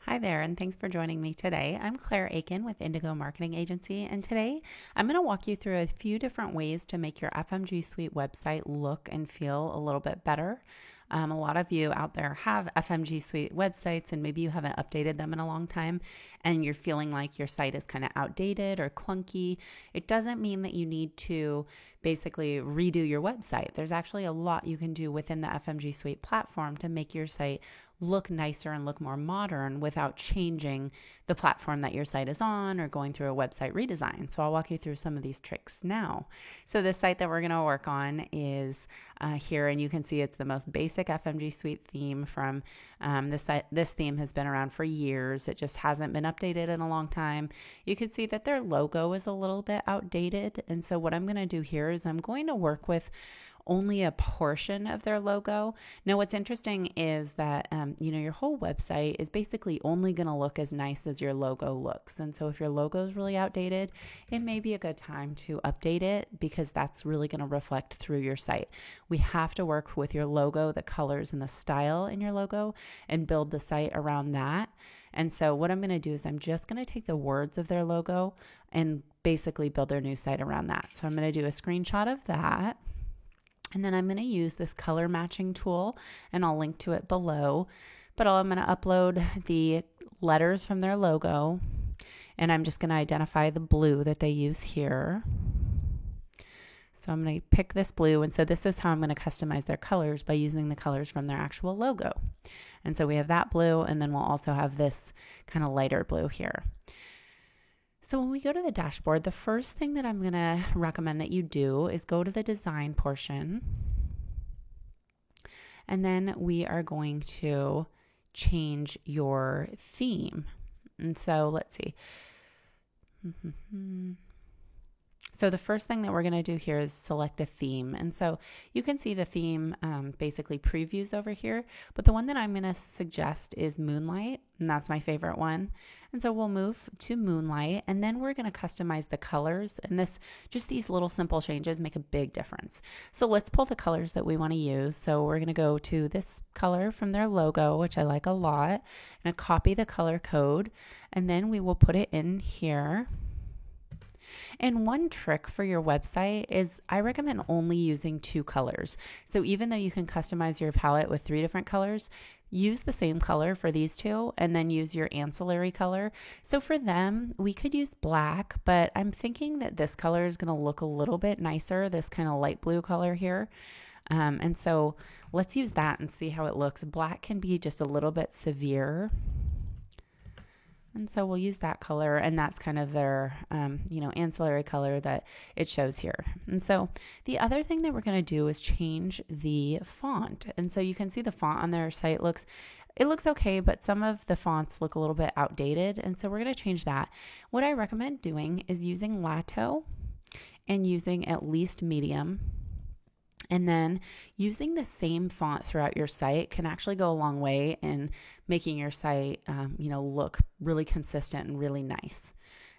Hi there, and thanks for joining me today. I'm Claire Aiken with Indigo Marketing Agency, and today I'm going to walk you through a few different ways to make your FMG Suite website look and feel a little bit better. A lot of you out there have FMG Suite websites, and maybe you haven't updated them in a long time, and you're feeling like your site is kind of outdated or clunky. It doesn't mean that you need to basically redo your website. There's actually a lot you can do within the FMG Suite platform to make your site look nicer and look more modern without changing the platform that your site is on or going through a website redesign. So I'll walk you through some of these tricks now. So the site that we're going to work on is here, and you can see it's the most basic FMG Suite theme from this site. This theme has been around for years. It just hasn't been updated in a long time. You can see that their logo is a little bit outdated. And so what I'm going to do here is I'm going to work with only a portion of their logo. Now, what's interesting is that, your whole website is basically only going to look as nice as your logo looks. And so if your logo is really outdated, it may be a good time to update it because that's really going to reflect through your site. We have to work with your logo, the colors and the style in your logo, and build the site around that. And so what I'm going to do is I'm just going to take the words of their logo and basically build their new site around that. So I'm going to do a screenshot of that. And then I'm going to use this color matching tool, and I'll link to it below. But I'm going to upload the letters from their logo, and I'm just going to identify the blue that they use here. So I'm going to pick this blue, and so this is how I'm going to customize their colors by using the colors from their actual logo. And so we have that blue, and then we'll also have this kind of lighter blue here. So when we go to the dashboard, the first thing that I'm going to recommend that you do is go to the design portion. And then we are going to change your theme. And so let's see. So the first thing that we're going to do here is select a theme. And so you can see the theme basically previews over here. But the one that I'm going to suggest is Moonlight. And that's my favorite one. And so we'll move to Moonlight, and then we're going to customize the colors. And just these little simple changes make a big difference. So let's pull the colors that we want to use. So we're going to go to this color from their logo, which I like a lot, and copy the color code. And then we will put it in here. And one trick for your website is I recommend only using 2 colors. So even though you can customize your palette with 3 different colors, use the same color for these 2 and then use your ancillary color. So for them, we could use black, but I'm thinking that this color is going to look a little bit nicer, this kind of light blue color here. And so let's use that and see how it looks. Black can be just a little bit severe. And so we'll use that color, and that's kind of their, ancillary color that it shows here. And so the other thing that we're going to do is change the font. And so you can see the font on their site looks okay, but some of the fonts look a little bit outdated. And so we're going to change that. What I recommend doing is using Lato and using at least medium. And then using the same font throughout your site can actually go a long way in making your site, look really consistent and really nice.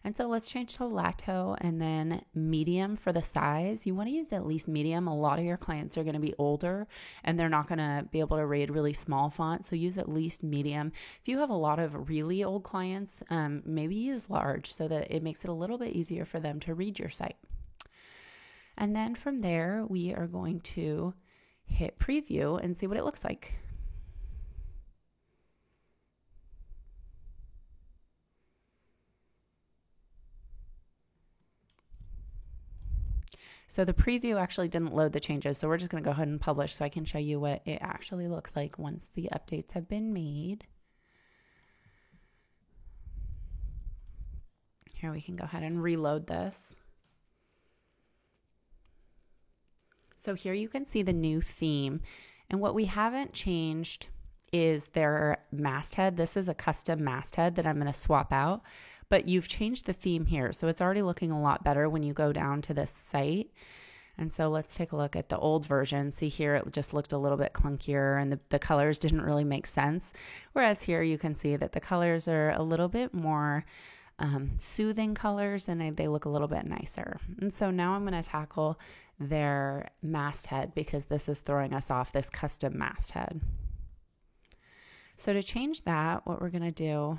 And so let's change to Lato and then medium for the size. You want to use at least medium. A lot of your clients are going to be older and they're not going to be able to read really small fonts. So use at least medium. If you have a lot of really old clients, maybe use large so that it makes it a little bit easier for them to read your site. And then from there, we are going to hit preview and see what it looks like. So the preview actually didn't load the changes, so we're just going to go ahead and publish so I can show you what it actually looks like once the updates have been made. Here we can go ahead and reload this. So here you can see the new theme, and what we haven't changed is their masthead. This is a custom masthead that I'm going to swap out, but you've changed the theme here. So it's already looking a lot better when you go down to this site. And so let's take a look at the old version. See here, it just looked a little bit clunkier and the colors didn't really make sense. Whereas here you can see that the colors are a little bit more soothing colors and they look a little bit nicer. And so now I'm going to tackle their masthead because this is throwing us off, this custom masthead. So to change that, what we're going to do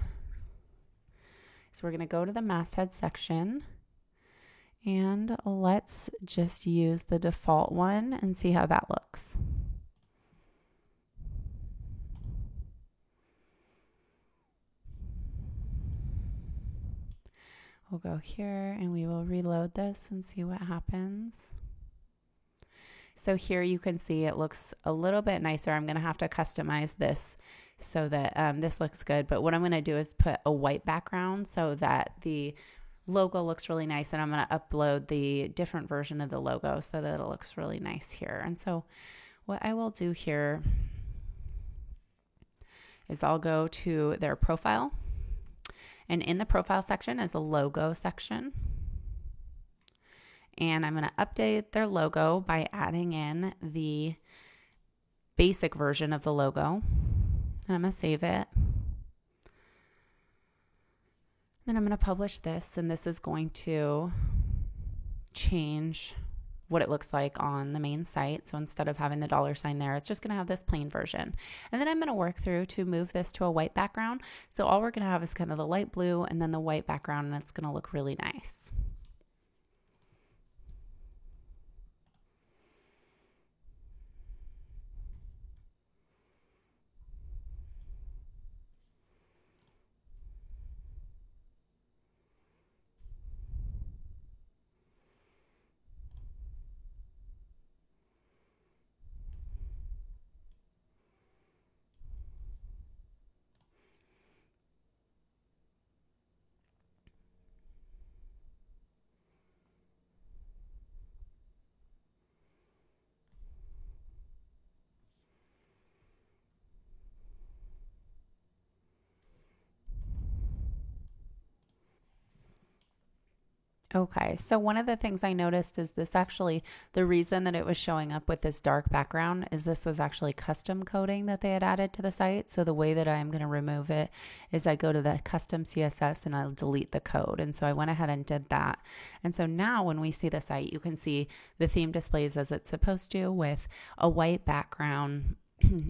is we're going to go to the masthead section, and let's just use the default one and see how that looks. We'll go here and we will reload this and see what happens. So here you can see it looks a little bit nicer. I'm going to have to customize this so that this looks good. But what I'm going to do is put a white background so that the logo looks really nice. And I'm going to upload the different version of the logo so that it looks really nice here. And so what I will do here is I'll go to their profile. And in the profile section is a logo section. And I'm going to update their logo by adding in the basic version of the logo. And I'm going to save it. Then I'm going to publish this, and this is going to change what it looks like on the main site. So instead of having the $sign there, it's just going to have this plain version. And then I'm going to work through to move this to a white background. So all we're going to have is kind of the light blue and then the white background, and it's going to look really nice. Okay, so one of the things I noticed is this actually, the reason that it was showing up with this dark background is this was actually custom coding that they had added to the site. So the way that I'm going to remove it is I go to the custom CSS and I'll delete the code. And so I went ahead and did that. And so now when we see the site, you can see the theme displays as it's supposed to with a white background.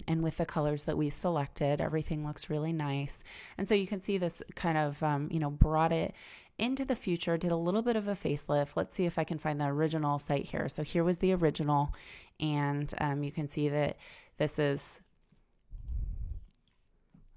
And with the colors that we selected, everything looks really nice. And so you can see this kind of, brought it into the future, did a little bit of a facelift. Let's see if I can find the original site here. So here was the original, and you can see that this is,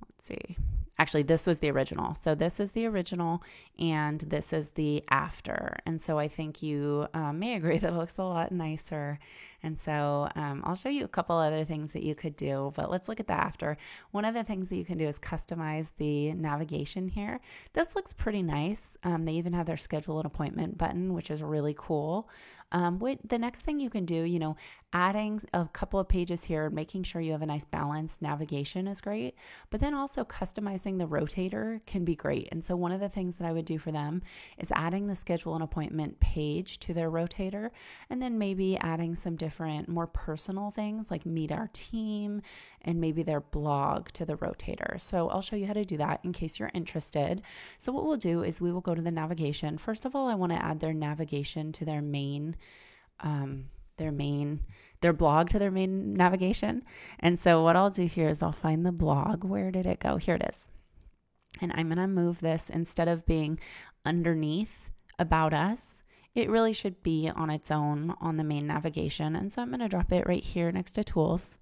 let's see. Actually, this was the original. So this is the original, and this is the after. And so I think you may agree that it looks a lot nicer. And so I'll show you a couple other things that you could do, but let's look at the after. One of the things that you can do is customize the navigation here. This looks pretty nice. They even have their schedule an appointment button, which is really cool. The next thing you can do, adding a couple of pages here, making sure you have a nice balanced navigation is great, but then also customizing the rotator can be great. And so one of the things that I would do for them is adding the schedule an appointment page to their rotator, and then maybe adding some different, more personal things like meet our team and maybe their blog to the rotator. So I'll show you how to do that in case you're interested. So what we'll do is we will go to the navigation. First of all, I want to add their navigation to their main their blog to their main navigation. And so what I'll do here is I'll find the blog. Where did it go? Here it is. And I'm going to move this, instead of being underneath About Us, it really should be on its own on the main navigation. And so I'm going to drop it right here next to Tools.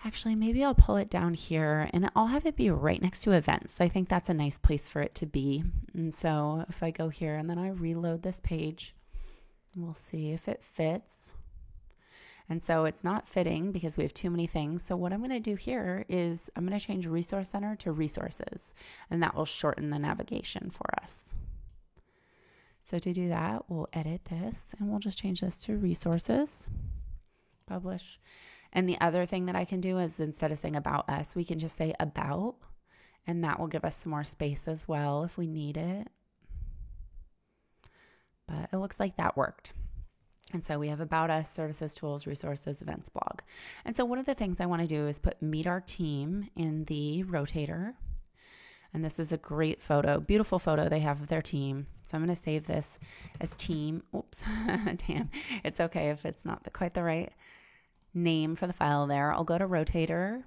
Actually, maybe I'll pull it down here and I'll have it be right next to Events. I think that's a nice place for it to be. And so if I go here and then I reload this page, we'll see if it fits. And so it's not fitting because we have too many things. So what I'm going to do here is I'm going to change Resource Center to Resources, and that will shorten the navigation for us. So to do that, we'll edit this and we'll just change this to Resources, publish. And the other thing that I can do is, instead of saying About Us, we can just say About, and that will give us some more space as well if we need it. But it looks like that worked. And so we have About Us, Services, Tools, Resources, Events, Blog. And so one of the things I want to do is put Meet Our Team in the rotator. And this is a great photo, beautiful photo they have of their team. So I'm going to save this as team. Oops, damn. It's okay if it's not quite the right name for the file there. I'll go to Rotator.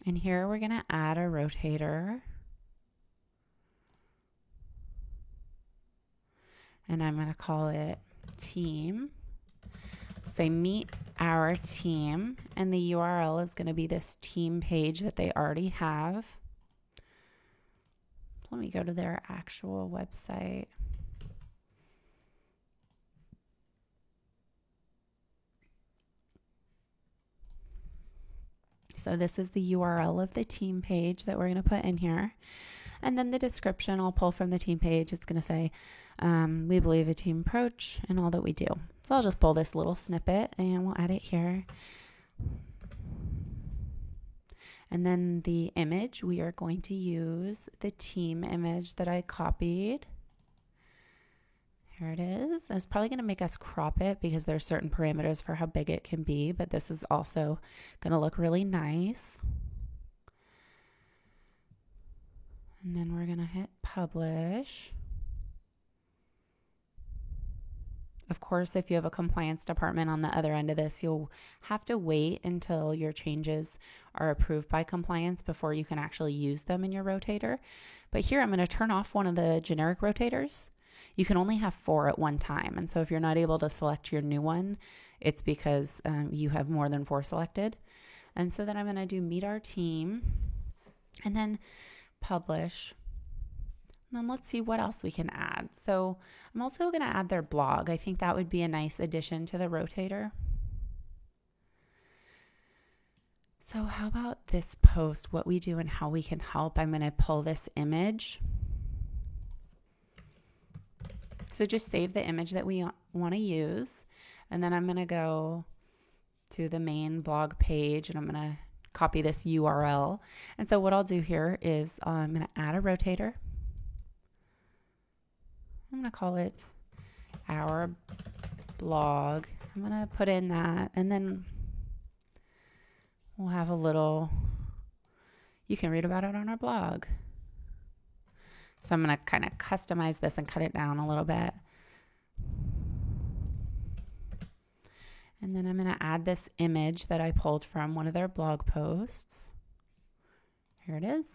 And here we're going to add a rotator. And I'm going to call it team. Say meet our team. And the URL is going to be this team page that they already have. Let me go to their actual website. So this is the URL of the team page that we're going to put in here. And then the description I'll pull from the team page. It's going to say, we believe a team approach and all that we do. So I'll just pull this little snippet and we'll add it here. And then the image, we are going to use the team image that I copied. Here it is. It's probably going to make us crop it because there's certain parameters for how big it can be, but this is also going to look really nice. And then we're going to hit publish. Of course, if you have a compliance department on the other end of this, you'll have to wait until your changes are approved by compliance before you can actually use them in your rotator. But here I'm going to turn off one of the generic rotators. You can only have 4 at one time. And so if you're not able to select your new one, it's because you have more than 4 selected. And so then I'm going to do meet our team and then publish. And then let's see what else we can add. So I'm also going to add their blog. I think that would be a nice addition to the rotator. So how about this post, what we do and how we can help? I'm going to pull this image. So just save the image that we want to use. And then I'm going to go to the main blog page and I'm going to copy this URL. And so what I'll do here is I'm going to add a rotator. I'm going to call it our blog. I'm going to put in that and then we'll have a little, you can read about it on our blog. So I'm going to kind of customize this and cut it down a little bit. And then I'm going to add this image that I pulled from one of their blog posts. Here it is.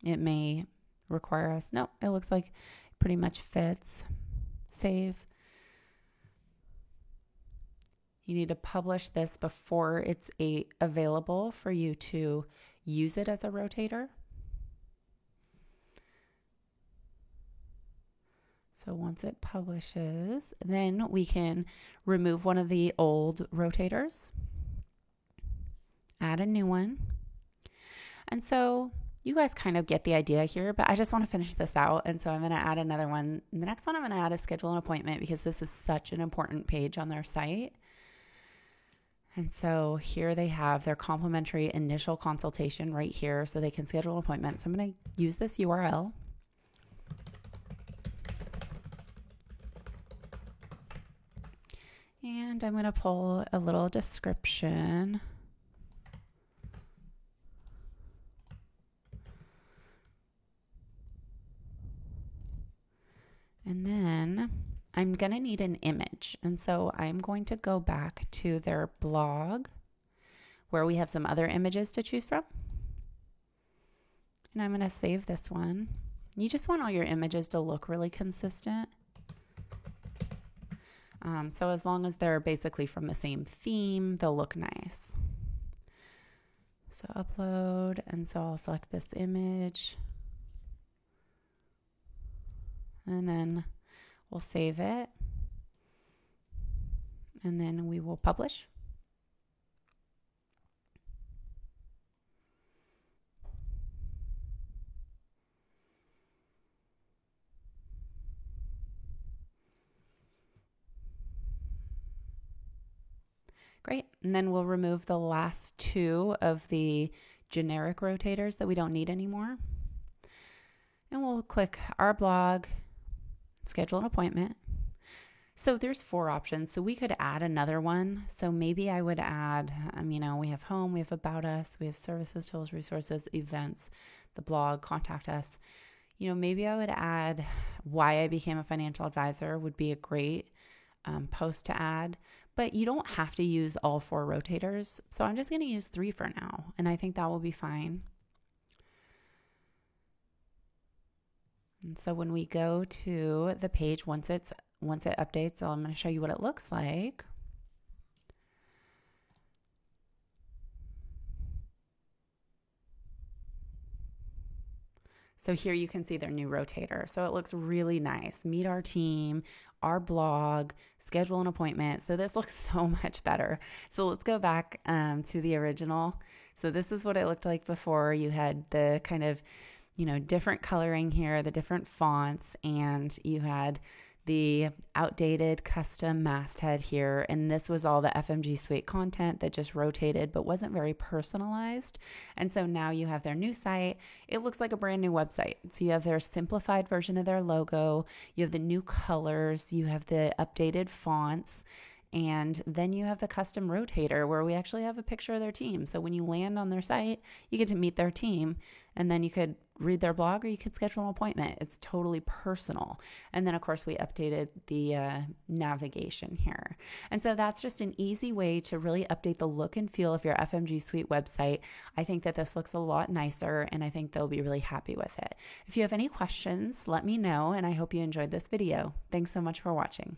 It may require us, no, it looks like it pretty much fits. Save. You need to publish this before it's available for you to use it as a rotator. So once it publishes, then we can remove one of the old rotators, add a new one. And so you guys kind of get the idea here, but I just want to finish this out. And so I'm going to add another one. The next one I'm going to add is schedule an appointment because this is such an important page on their site. And so here they have their complimentary initial consultation right here so they can schedule an appointment. So I'm going to use this URL. And I'm going to pull a little description. And then I'm going to need an image. And so I'm going to go back to their blog where we have some other images to choose from. And I'm going to save this one. You just want all your images to look really consistent. So as long as they're basically from the same theme, they'll look nice. So upload, and so I'll select this image. And then we'll save it. And then we will publish. Great. And then we'll remove the last 2 of the generic rotators that we don't need anymore. And we'll click our blog, schedule an appointment. So there's 4 options. So we could add another one. So maybe I would add, we have home, we have about us, we have services, tools, resources, events, the blog, contact us. Maybe I would add why I became a financial advisor would be a great post to add. but you don't have to use all 4 rotators. So I'm just going to use 3 for now, and I think that will be fine. And so when we go to the page, once it updates, I'm going to show you what it looks like. So here you can see their new rotator. So it looks really nice. Meet our team, our blog, schedule an appointment. So this looks so much better. So let's go back to the original. So this is what it looked like before. You had the kind of, different coloring here, the different fonts, and you had the outdated custom masthead here. And this was all the FMG Suite content that just rotated but wasn't very personalized. And so now you have their new site. It looks like a brand new website. So you have their simplified version of their logo, you have the new colors, you have the updated fonts, and then you have the custom rotator where we actually have a picture of their team. So when you land on their site, you get to meet their team, and then you could read their blog or you could schedule an appointment. It's totally personal. And then, of course, we updated the navigation here. And so that's just an easy way to really update the look and feel of your FMG Suite website. I think that this looks a lot nicer, and I think they'll be really happy with it. If you have any questions, let me know, and I hope you enjoyed this video. Thanks so much for watching.